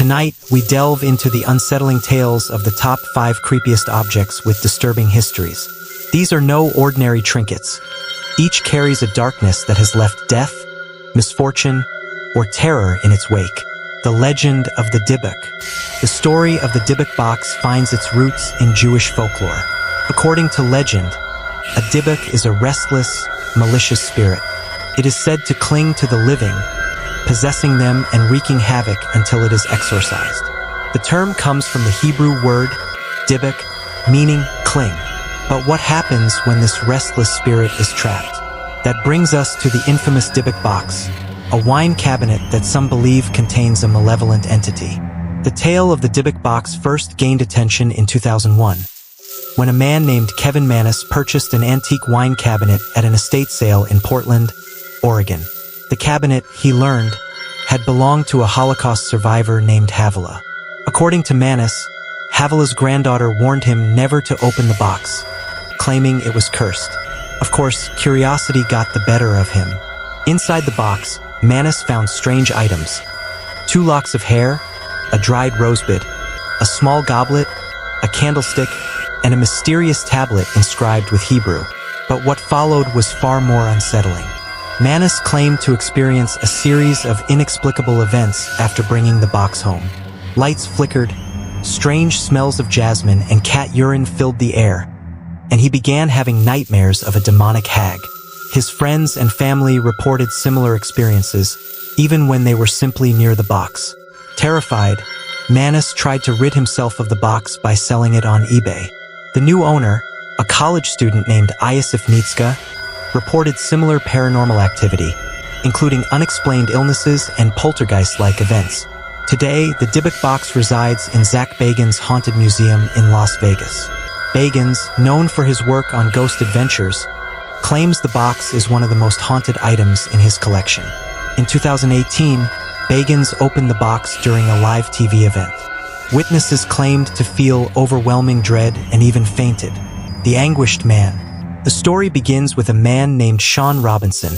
Tonight, we delve into the unsettling tales of the top 5 creepiest objects with disturbing histories. These are no ordinary trinkets. Each carries a darkness that has left death, misfortune, or terror in its wake. The legend of the Diic. The story of the Diic Box finds its roots in Jewish folklore. According to legend, a Diic is a restless, malicious spirit. It is said to cling to the living, possessing them and wreaking havoc until it is exorcised. The term comes from the Hebrew word Diic, meaning cling. But what happens when this restless spirit is trapped? That brings us to the infamous Diic Box, a wine cabinet that some believe contains a malevolent entity. The tale of the Diic Box first gained attention in 2001, when a man named Kevin Mannis purchased an antique wine cabinet at an estate sale in Portland, Oregon. The cabinet, he learned, had belonged to a Holocaust survivor named Havila. According to Mannis, Havila's granddaughter warned him never to open the box, claiming it was cursed. Of course, curiosity got the better of him. Inside the box, Mannis found strange items: 2 locks of hair, a dried rosebud, a small goblet, a candlestick, and a mysterious tablet inscribed with Hebrew. But what followed was far more unsettling. Mannis claimed to experience a series of inexplicable events after bringing the box home. Lights flickered, strange smells of jasmine and cat urine filled the air, and he began having nightmares of a demonic hag. His friends and family reported similar experiences, even when they were simply near the box. Terrified, Mannis tried to rid himself of the box by selling it on eBay. The new owner, a college student named Iosif Nitska, reported similar paranormal activity, including unexplained illnesses and poltergeist-like events. Today, the Diic Box resides in Zack Bagans' Haunted Museum in Las Vegas. Bagans, known for his work on ghost adventures, claims the box is one of the most haunted items in his collection. In 2018, Bagans opened the box during a live TV event. Witnesses claimed to feel overwhelming dread and even fainted. The Anguished Man. The story begins with a man named Sean Robinson,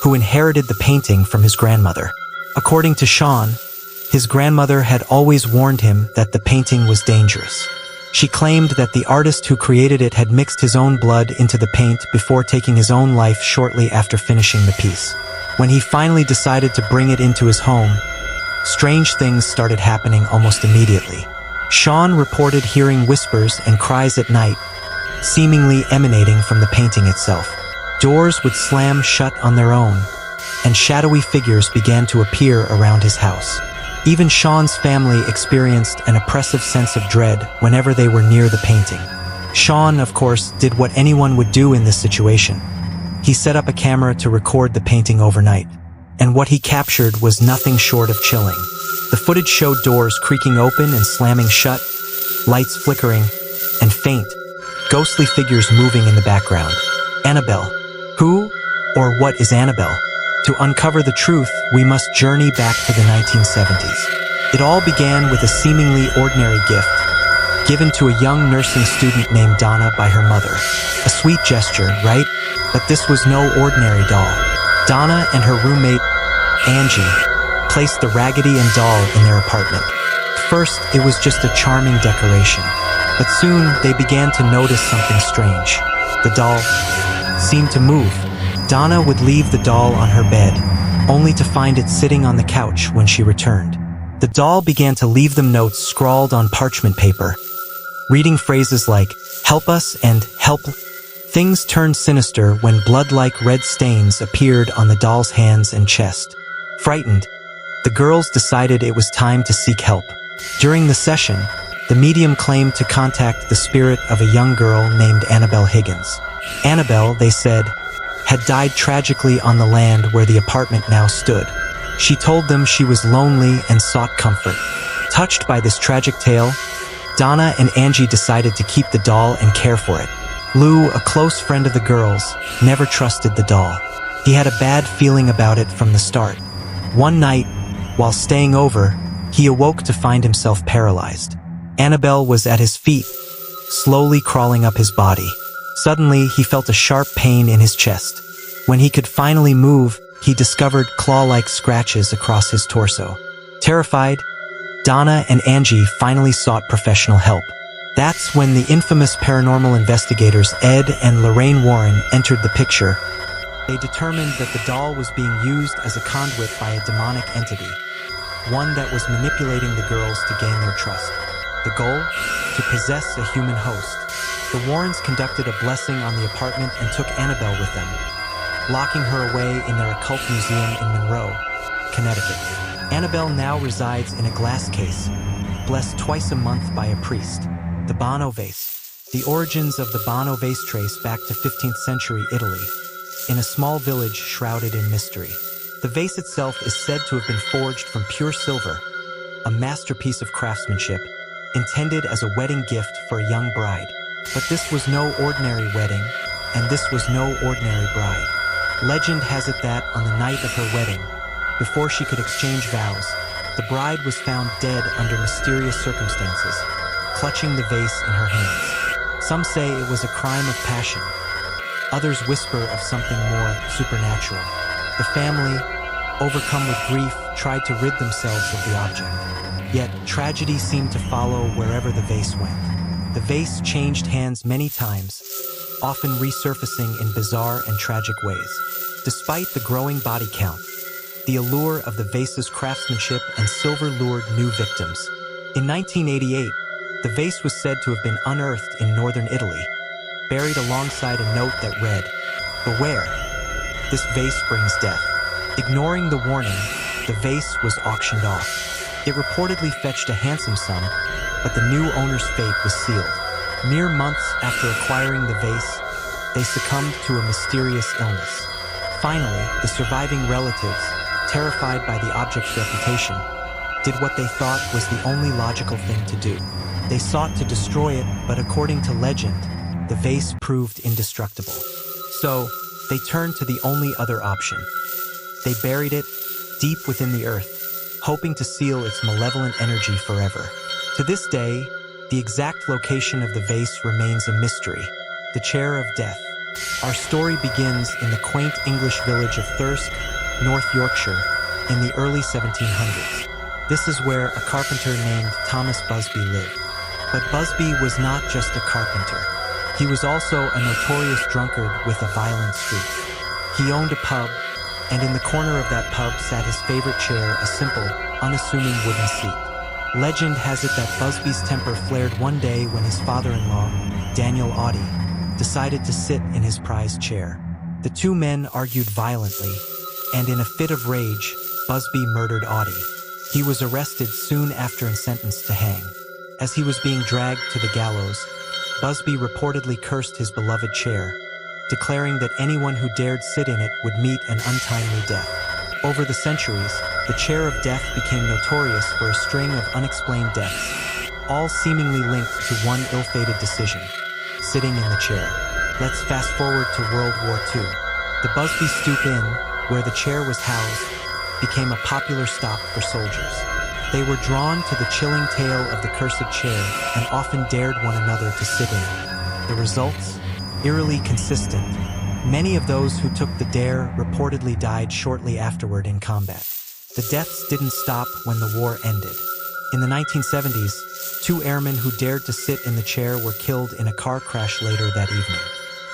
who inherited the painting from his grandmother. According to Sean, his grandmother had always warned him that the painting was dangerous. She claimed that the artist who created it had mixed his own blood into the paint before taking his own life shortly after finishing the piece. When he finally decided to bring it into his home, strange things started happening almost immediately. Sean reported hearing whispers and cries at night, seemingly emanating from the painting itself. Doors would slam shut on their own, and shadowy figures began to appear around his house. Even Sean's family experienced an oppressive sense of dread whenever they were near the painting. Sean, of course, did what anyone would do in this situation. He set up a camera to record the painting overnight, and what he captured was nothing short of chilling. The footage showed doors creaking open and slamming shut, lights flickering, and faint, ghostly figures moving in the background. Annabelle. Who or what is Annabelle? To uncover the truth, we must journey back to the 1970s. It all began with a seemingly ordinary gift, given to a young nursing student named Donna by her mother. A sweet gesture, right? But this was no ordinary doll. Donna and her roommate, Angie, placed the Raggedy Ann doll in their apartment. First, it was just a charming decoration, but soon they began to notice something strange. The doll seemed to move. Donna would leave the doll on her bed, only to find it sitting on the couch when she returned. The doll began to leave them notes scrawled on parchment paper, reading phrases like, "Help us" and "Help." Things turned sinister when blood-like red stains appeared on the doll's hands and chest. Frightened, the girls decided it was time to seek help. During the session, the medium claimed to contact the spirit of a young girl named Annabelle Higgins. Annabelle, they said, had died tragically on the land where the apartment now stood. She told them she was lonely and sought comfort. Touched by this tragic tale, Donna and Angie decided to keep the doll and care for it. Lou, a close friend of the girls, never trusted the doll. He had a bad feeling about it from the start. One night, while staying over, he awoke to find himself paralyzed. Annabelle was at his feet, slowly crawling up his body. Suddenly, he felt a sharp pain in his chest. When he could finally move, he discovered claw-like scratches across his torso. Terrified, Donna and Angie finally sought professional help. That's when the infamous paranormal investigators Ed and Lorraine Warren entered the picture. They determined that the doll was being used as a conduit by a demonic entity, one that was manipulating the girls to gain their trust. The goal? To possess a human host. The Warrens conducted a blessing on the apartment and took Annabelle with them, locking her away in their occult museum in Monroe, Connecticut. Annabelle now resides in a glass case, blessed twice a month by a priest. The Bono Vase. The origins of the Bono Vase trace back to 15th century Italy, in a small village shrouded in mystery. The vase itself is said to have been forged from pure silver, a masterpiece of craftsmanship, intended as a wedding gift for a young bride. But this was no ordinary wedding, and this was no ordinary bride. Legend has it that on the night of her wedding, before she could exchange vows, the bride was found dead under mysterious circumstances, clutching the vase in her hands. Some say it was a crime of passion. Others whisper of something more supernatural. The family, overcome with grief, tried to rid themselves of the object. Yet tragedy seemed to follow wherever the vase went. The vase changed hands many times, often resurfacing in bizarre and tragic ways. Despite the growing body count, the allure of the vase's craftsmanship and silver lured new victims. In 1988, the vase was said to have been unearthed in northern Italy, buried alongside a note that read, "Beware, this vase brings death." Ignoring the warning, the vase was auctioned off. It reportedly fetched a handsome sum, but the new owner's fate was sealed. Mere months after acquiring the vase, they succumbed to a mysterious illness. Finally, the surviving relatives, terrified by the object's reputation, did what they thought was the only logical thing to do. They sought to destroy it, but according to legend, the vase proved indestructible. So, they turned to the only other option. They buried it deep within the earth, hoping to seal its malevolent energy forever. To this day, the exact location of the vase remains a mystery. The Chair of Death. Our story begins in the quaint English village of Thirsk, North Yorkshire, in the early 1700s. This is where a carpenter named Thomas Busby lived. But Busby was not just a carpenter. He was also a notorious drunkard with a violent streak. He owned a pub, and in the corner of that pub sat his favorite chair, a simple, unassuming wooden seat. Legend has it that Busby's temper flared one day when his father-in-law, Daniel Audie, decided to sit in his prized chair. The two men argued violently, and in a fit of rage, Busby murdered Audie. He was arrested soon after and sentenced to hang. As he was being dragged to the gallows, Busby reportedly cursed his beloved chair, declaring that anyone who dared sit in it would meet an untimely death. Over the centuries, the Chair of Death became notorious for a string of unexplained deaths, all seemingly linked to one ill-fated decision: sitting in the chair. Let's fast forward to World War II. The Busby Stoop Inn, where the chair was housed, became a popular stop for soldiers. They were drawn to the chilling tale of the cursed chair and often dared one another to sit in it. The results? Eerily consistent. Many of those who took the dare reportedly died shortly afterward in combat. The deaths didn't stop when the war ended. In the 1970s, 2 airmen who dared to sit in the chair were killed in a car crash later that evening.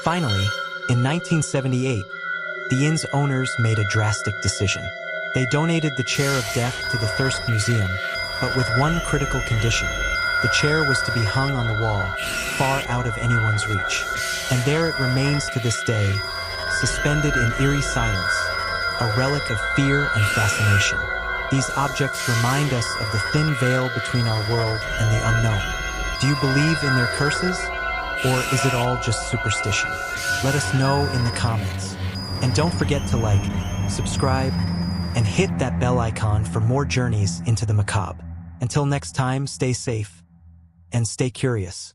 Finally, in 1978, the inn's owners made a drastic decision. They donated the Chair of Death to the Thirsk Museum, but with one critical condition. The chair was to be hung on the wall, far out of anyone's reach. And there it remains to this day, suspended in eerie silence, a relic of fear and fascination. These objects remind us of the thin veil between our world and the unknown. Do you believe in their curses? Or is it all just superstition? Let us know in the comments. And don't forget to like, subscribe, and hit that bell icon for more journeys into the macabre. Until next time, stay safe and stay curious.